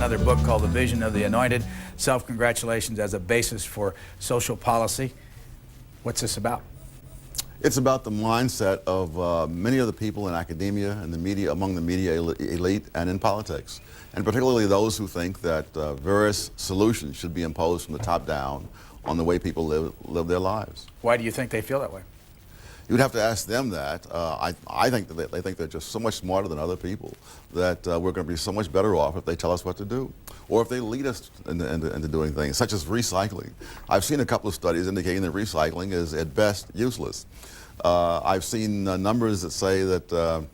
another book called The Vision of the Anointed, Self-Congratulations as a Basis for Social Policy. What's this about? It's about the mindset of many of the people in academia and the media, among the media elite and in politics, and particularly those who think that various solutions should be imposed from the top down on the way people live their lives. Why do you think they feel that way? You'd have to ask them that. I think that they think they're just so much smarter than other people, that we're going to be so much better off if they tell us what to do, or if they lead us into doing things, such as recycling. I've seen a couple of studies indicating that recycling is at best useless. I've seen numbers that say that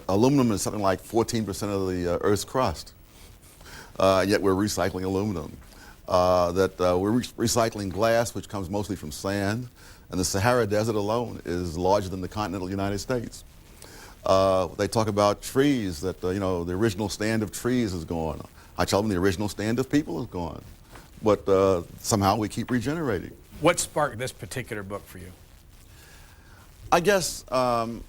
aluminum is something like 14% of the Earth's crust, yet we're recycling aluminum. That we're recycling glass, which comes mostly from sand, and the Sahara Desert alone is larger than the continental United States. They talk about trees, that the original stand of trees is gone. I tell them the original stand of people is gone, but somehow we keep regenerating. What sparked this particular book for you? I guess, in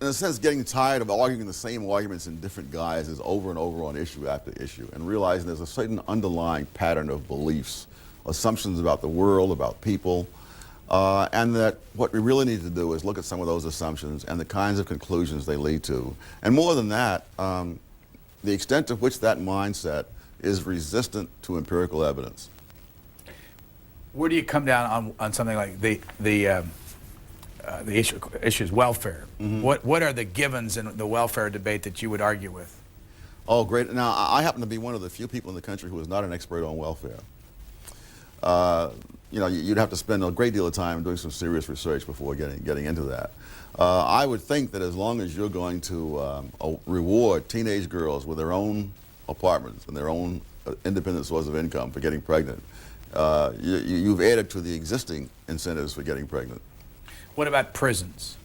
a sense, getting tired of arguing the same arguments in different guises over and over on issue after issue, and realizing there's a certain underlying pattern of beliefs, assumptions about the world, about people, and that what we really need to do is look at some of those assumptions and the kinds of conclusions they lead to. And more than that, the extent to which that mindset is resistant to empirical evidence. Where do you come down on something like the issue is welfare? Mm-hmm. What are the givens in the welfare debate that you would argue with? Oh, great. Now, I happen to be one of the few people in the country who is not an expert on welfare. You'd have to spend a great deal of time doing some serious research before getting into that. I would think that as long as you're going to reward teenage girls with their own apartments and their own independent source of income for getting pregnant, you've added to the existing incentives for getting pregnant. What about prisons?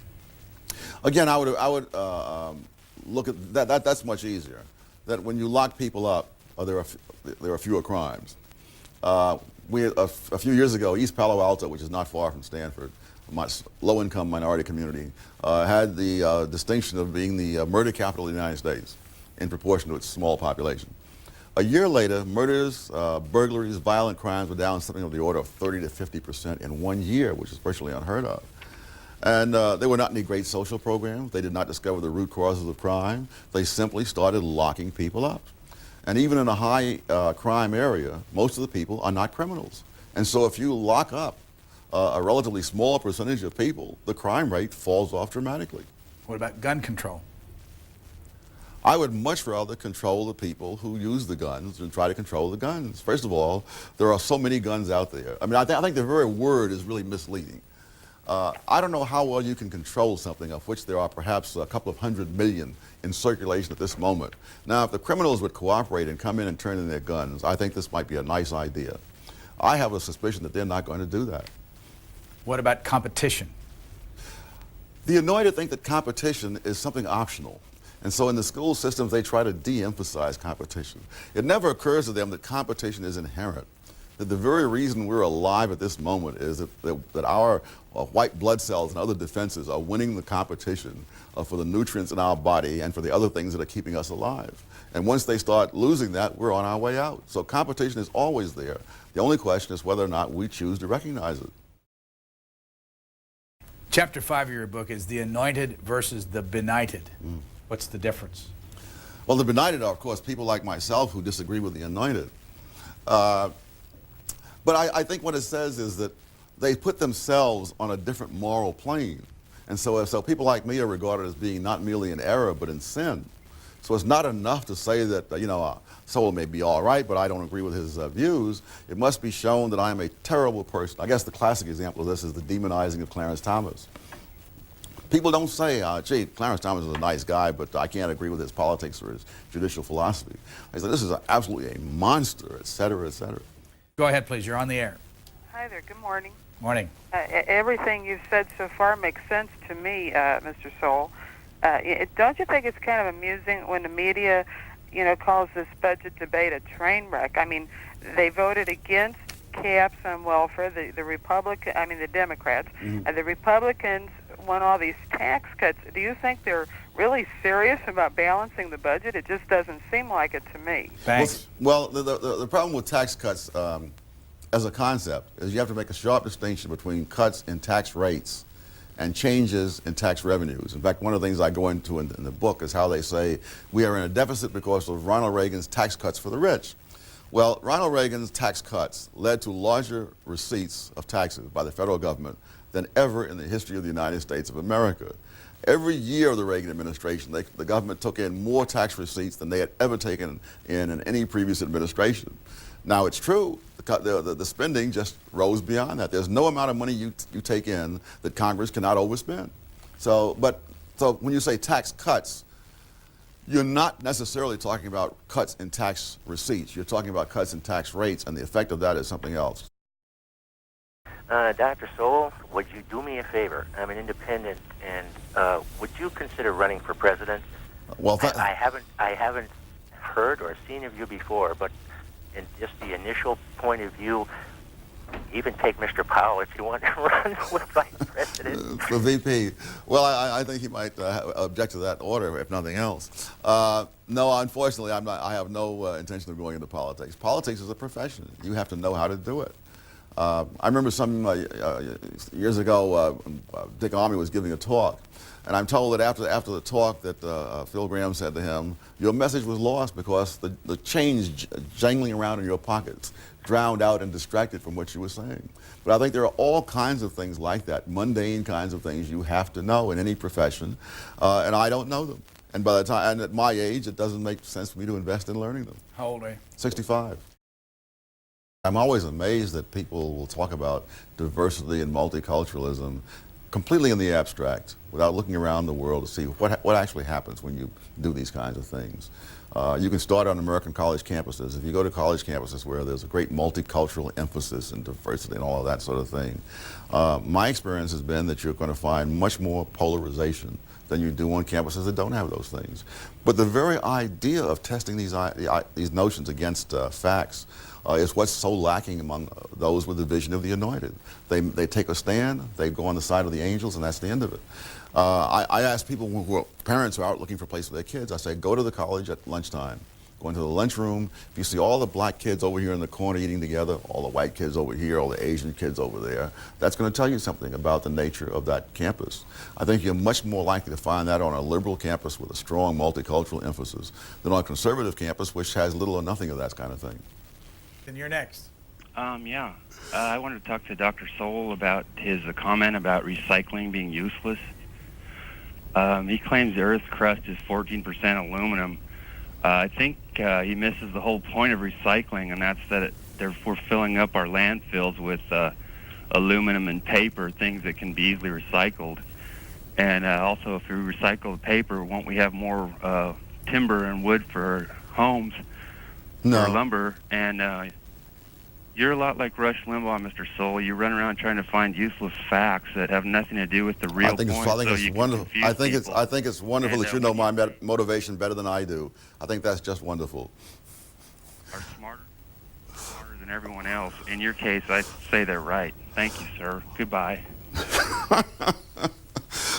Again, I would look at that. That's much easier. That when you lock people up, there are fewer crimes. A few years ago, East Palo Alto, which is not far from Stanford, a low-income minority community, had the distinction of being the murder capital of the United States in proportion to its small population. A year later, murders, burglaries, violent crimes were down something of the order of 30 to 50% in 1 year, which is virtually unheard of. And there were not any great social programs. They did not discover the root causes of crime. They simply started locking people up. And even in a high crime area, most of the people are not criminals. And so if you lock up a relatively small percentage of people, the crime rate falls off dramatically. What about gun control? I would much rather control the people who use the guns than try to control the guns. First of all, there are so many guns out there. I mean, I think the very word is really misleading. I don't know how well you can control something of which there are perhaps a couple of 100 million in circulation at this moment. Now, if the criminals would cooperate and come in and turn in their guns, I think this might be a nice idea. I have a suspicion that they're not going to do that. What about competition? The Anointed think that competition is something optional. And so in the school systems, they try to de-emphasize competition. It never occurs to them that competition is inherent. That the very reason we're alive at this moment is that our white blood cells and other defenses are winning the competition for the nutrients in our body and for the other things that are keeping us alive. And once they start losing that, we're on our way out. So competition is always there. The only question is whether or not we choose to recognize it. Chapter 5 of your book is The Anointed versus the Benighted. What's the difference? Well, the benighted are, of course, people like myself who disagree with the Anointed. But I think what it says is that they put themselves on a different moral plane. And so people like me are regarded as being not merely in error, but in sin. So it's not enough to say that, Sowell may be all right, but I don't agree with his views. It must be shown that I am a terrible person. I guess the classic example of this is the demonizing of Clarence Thomas. People don't say, gee, Clarence Thomas is a nice guy, but I can't agree with his politics or his judicial philosophy. They say, this is absolutely a monster, et cetera, et cetera. Go ahead, please. You're on the air. Hi there. Good morning. Morning. Everything you've said so far makes sense to me, Mr. Sowell. Don't you think it's kind of amusing when the media, calls this budget debate a train wreck? I mean, they voted against caps on welfare. The Democrats, and the Republicans want all these tax cuts. Do you think they're really serious about balancing the budget? It just doesn't seem like it to me. Thanks. Well, the problem with tax cuts as a concept is you have to make a sharp distinction between cuts in tax rates and changes in tax revenues. In fact, one of the things I go into in the book is how they say we are in a deficit because of Ronald Reagan's tax cuts for the rich. Well, Ronald Reagan's tax cuts led to larger receipts of taxes by the federal government than ever in the history of the United States of America. Every year of the Reagan administration, the government took in more tax receipts than they had ever taken in any previous administration. Now, it's true, the spending just rose beyond that. There's no amount of money you take in that Congress cannot overspend. So when you say tax cuts, you're not necessarily talking about cuts in tax receipts. You're talking about cuts in tax rates, and the effect of that is something else. Dr. Sowell, would you do me a favor? I'm an independent, and would you consider running for president? Well, I haven't heard or seen of you before, but in just the initial point of view, even take Mr. Powell if you want to run with vice president. For VP. Well, I think he might object to that order, if nothing else. No, unfortunately, I have no intention of going into politics. Politics is a profession. You have to know how to do it. I remember some years ago, Dick Armey was giving a talk, and I'm told that after the talk that Phil Graham said to him, your message was lost because the change jangling around in your pockets drowned out and distracted from what you were saying. But I think there are all kinds of things like that, mundane kinds of things you have to know in any profession, and I don't know them. And by the time, and at my age, it doesn't make sense for me to invest in learning them. How old are you? 65. I'm always amazed that people will talk about diversity and multiculturalism completely in the abstract without looking around the world to see what actually happens when you do these kinds of things. You can start on American college campuses. If you go to college campuses where there's a great multicultural emphasis and diversity and all of that sort of thing, my experience has been that you're going to find much more polarization than you do on campuses that don't have those things. But the very idea of testing these notions against facts is what's so lacking among those with the vision of the anointed. They take a stand, they go on the side of the angels, and that's the end of it. I ask people who are parents who are out looking for a place for their kids, I say, go to the college at lunchtime. Go into the lunchroom. If you see all the black kids over here in the corner eating together, all the white kids over here, all the Asian kids over there, that's going to tell you something about the nature of that campus. I think you're much more likely to find that on a liberal campus with a strong multicultural emphasis than on a conservative campus which has little or nothing of that kind of thing. Then you're next. Yeah. I wanted to talk to Dr. Sowell about his comment about recycling being useless. He claims the Earth's crust is 14% aluminum. I think he misses the whole point of recycling, and that's that we're filling up our landfills with aluminum and paper, things that can be easily recycled. And also, if we recycle the paper, won't we have more timber and wood for homes, No. or lumber? And you're a lot like Rush Limbaugh, Mr. Sowell. You run around trying to find useless facts that have nothing to do with the real point. It's wonderful. I think it's wonderful that you know my motivation better than I do. I think that's just wonderful. Are smarter than everyone else. In your case, I'd say they're right. Thank you, sir. Goodbye.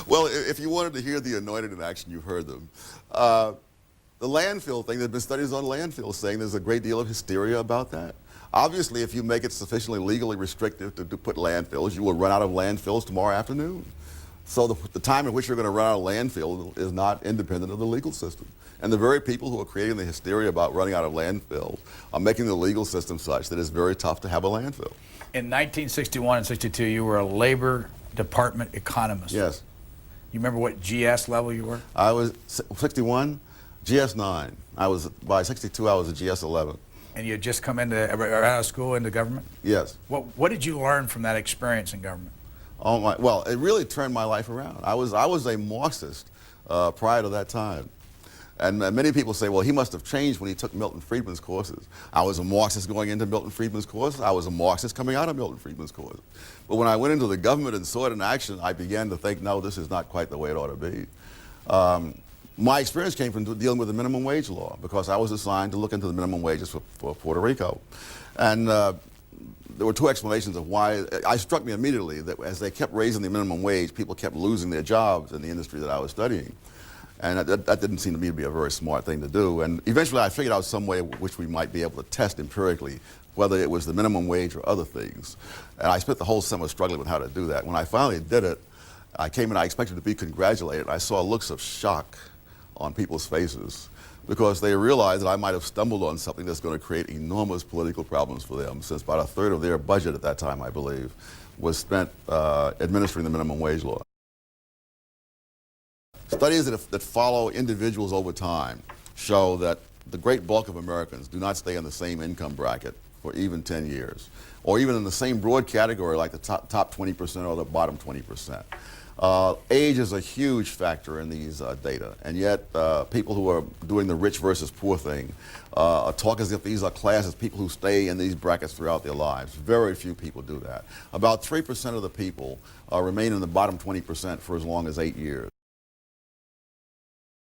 Well, if you wanted to hear the anointed in action, you've heard them. The landfill thing, there have been studies on landfills saying there's a great deal of hysteria about that. Obviously, if you make it sufficiently legally restrictive to put landfills, you will run out of landfills tomorrow afternoon. So the time in which you're going to run out of landfill is not independent of the legal system. And the very people who are creating the hysteria about running out of landfills are making the legal system such that it's very tough to have a landfill. In 1961 and 62, you were a Labor Department economist. Yes. You remember what GS level you were? I was 61, GS 9. By 62, I was a GS 11. And you had just come out of school into government? Yes. What did you learn from that experience in government? Well, it really turned my life around. I was a Marxist prior to that time. And many people say, well, he must have changed when he took Milton Friedman's courses. I was a Marxist going into Milton Friedman's courses. I was a Marxist coming out of Milton Friedman's courses. But when I went into the government and saw it in action, I began to think, no, this is not quite the way it ought to be. My experience came from dealing with the minimum wage law because I was assigned to look into the minimum wages for Puerto Rico. And there were two explanations of why. It struck me immediately that as they kept raising the minimum wage, people kept losing their jobs in the industry that I was studying. And that didn't seem to me to be a very smart thing to do. And eventually I figured out some way which we might be able to test empirically whether it was the minimum wage or other things. And I spent the whole summer struggling with how to do that. When I finally did it, I came in, I expected to be congratulated. I saw looks of shock on people's faces because they realized that I might have stumbled on something that's going to create enormous political problems for them, since about a third of their budget at that time, I believe, was spent administering the minimum wage law. Studies that follow individuals over time show that the great bulk of Americans do not stay in the same income bracket for even 10 years, or even in the same broad category like the top 20% or the bottom 20%. Age is a huge factor in these data, and yet people who are doing the rich versus poor thing talk as if these are classes, people who stay in these brackets throughout their lives. Very few people do that. About 3% of the people remain in the bottom 20% for as long as 8 years.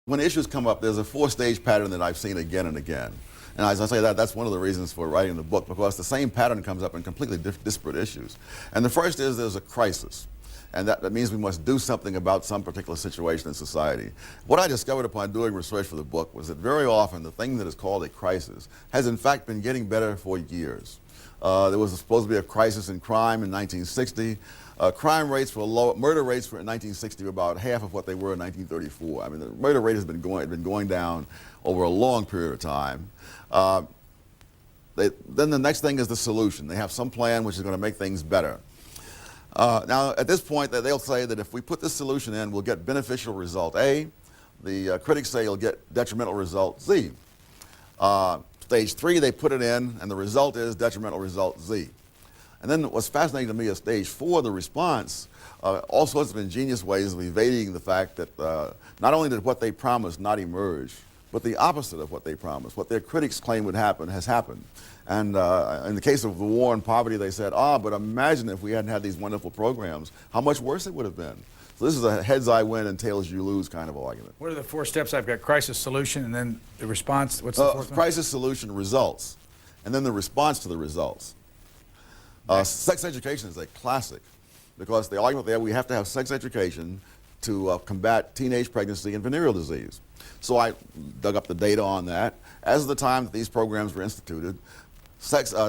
When issues come up, there's a four-stage pattern that I've seen again and again. And as I say that's one of the reasons for writing the book, because the same pattern comes up in completely disparate issues. And the first is there's a crisis. And that means we must do something about some particular situation in society. What I discovered upon doing research for the book was that very often the thing that is called a crisis has in fact been getting better for years. There was supposed to be a crisis in crime in 1960. Crime rates were low. Murder rates in 1960 were about half of what they were in 1934. I mean, the murder rate has been going down over a long period of time. Then the next thing is the solution. They have some plan which is going to make things better. Now, at this point, they'll say that if we put this solution in, we'll get beneficial result A. The critics say you'll get detrimental result Z. Stage 3, they put it in, and the result is detrimental result Z. And then what's fascinating to me is stage 4, the response, all sorts of ingenious ways of evading the fact that not only did what they promised not emerge, but the opposite of what they promised, what their critics claim would happen, has happened. And in the case of the war and poverty, they said, but imagine if we hadn't had these wonderful programs, how much worse it would have been. So this is a heads I win and tails you lose kind of argument. What are the 4 steps? I've got crisis, solution, and then the response. What's the fourth one? Crisis, solution, results, and then the response to the results. Sex education is a classic, because the argument there, we have to have sex education to combat teenage pregnancy and venereal disease. So I dug up the data on that. As of the time that these programs were instituted,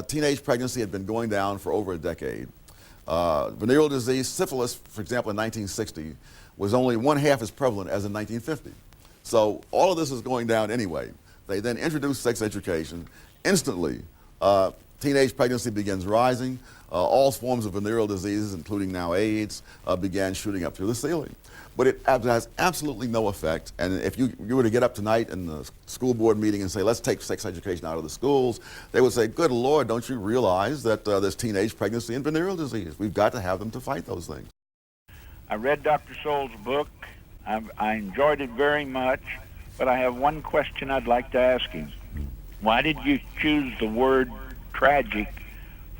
teenage pregnancy had been going down for over a decade. Venereal disease, syphilis, for example, in 1960, was only 1/2 as prevalent as in 1950. So all of this is going down anyway. They then introduced sex education. Instantly, teenage pregnancy begins rising. All forms of venereal diseases, including now AIDS, began shooting up through the ceiling. But it has absolutely no effect. And if you were to get up tonight in the school board meeting and say, let's take sex education out of the schools, they would say, good Lord, don't you realize that there's teenage pregnancy and venereal disease? We've got to have them to fight those things. I read Dr. Sowell's book. I enjoyed it very much, but I have one question I'd like to ask him. Why did you choose the word tragic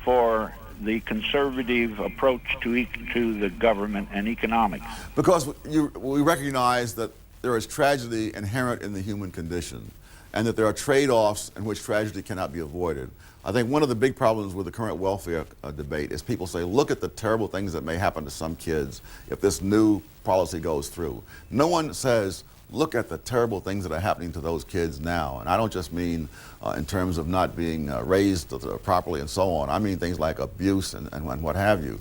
for the conservative approach to the government and economics? Because we recognize that there is tragedy inherent in the human condition, and that there are trade-offs in which tragedy cannot be avoided. I think one of the big problems with the current welfare debate is people say, look at the terrible things that may happen to some kids if this new policy goes through. No one says, look at the terrible things that are happening to those kids now. And I don't just mean in terms of not being raised properly and so on. I mean things like abuse and what have you.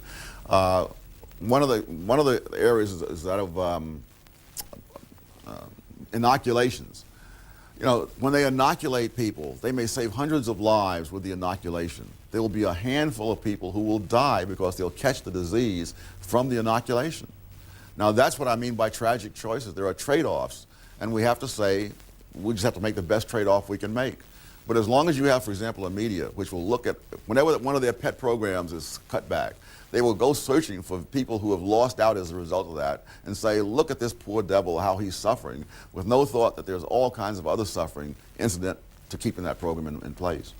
One of the areas is that of inoculations. You know, when they inoculate people, they may save hundreds of lives with the inoculation. There will be a handful of people who will die because they'll catch the disease from the inoculation. Now, that's what I mean by tragic choices. There are trade-offs, and we have to say, we just have to make the best trade-off we can make. But as long as you have, for example, a media which will look at, whenever one of their pet programs is cut back, they will go searching for people who have lost out as a result of that and say, look at this poor devil, how he's suffering, with no thought that there's all kinds of other suffering incident to keeping that program in place.